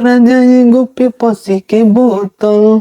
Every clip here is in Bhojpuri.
राजा एगो पेप्सी के बोतल।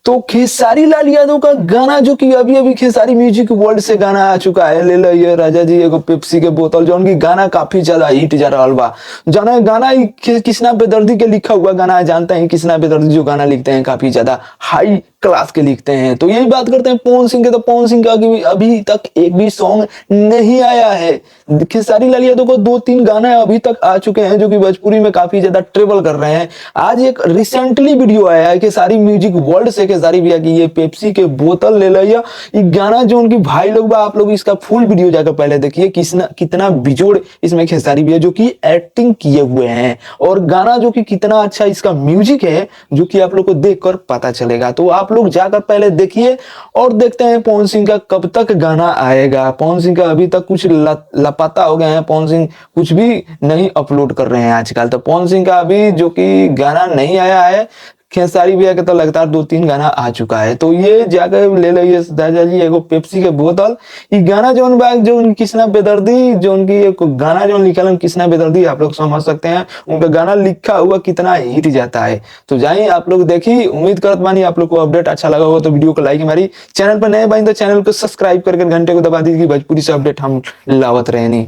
तो खेसारी लाल यादव का गाना जो कि अभी अभी खेसारी म्यूजिक वर्ल्ड से गाना आ चुका है, ले लो ये राजा जी एगो पेप्सी के बोतल, जो उनकी गाना काफी ज्यादा हिट जा रहा बा। जाना गाना कृष्णा बेदर्दी के लिखा हुआ गाना है, जानते हैं कृष्णा बेदर्दी जो गाना लिखते हैं काफी ज्यादा हाई क्लास के लिखते हैं। तो यही बात करते हैं पवन सिंह के, तो पवन सिंह का अभी तक एक भी सॉन्ग नहीं आया है। खेसारी लाल यादव को 2-3 गाना अभी तक आ चुके हैं जो कि भोजपुरी में काफी ज्यादा ट्रेवल कर रहे हैं। आज एक रिसेंटली वीडियो आया है खेसारी म्यूजिक वर्ल्ड से, खेसारी भैया की ये पेप्सी के बोतल ले लिया, ये गाना जो उनकी भाई लोग बा, आप लोग इसका फुल वीडियो जाकर पहले देखिए कितना बिजोड़ इसमें खेसारी भैया जो कि एक्टिंग किए हुए हैं, और गाना जो कि कितना अच्छा इसका म्यूजिक है जो कि आप लोग को देखकर पता चलेगा। तो आप लोग जाकर पहले देखिए और देखते हैं पवन सिंह का कब तक गाना आएगा। पवन सिंह का अभी तक कुछ लापता हो गए हैं, पवन सिंह कुछ भी नहीं अपलोड कर रहे हैं आजकल। तो पवन सिंह का अभी जो कि गाना नहीं आया है, खेसारी भैया के तो लगातार 2-3 गाना आ चुका है। तो ये जाकर ले लो दादा जी एगो पेप्सी के बोतल, ये गाना जो उनकी कृष्णा बेदर्दी जो उनकी एक गाना जो लिखा कृष्णा बेदर्दी, आप लोग समझ सकते हैं उनका गाना लिखा हुआ कितना हिट जाता है। तो जाइए आप लोग देखिए, उम्मीद करत मानी आप लोग को अपडेट अच्छा लगा होगा तो वीडियो को लाइक मारी, चैनल पर नए बनी तो चैनल को सब्सक्राइब करके घंटे को दबा दीजिए, भोजपुरी से अपडेट हम लावत रहे नहीं।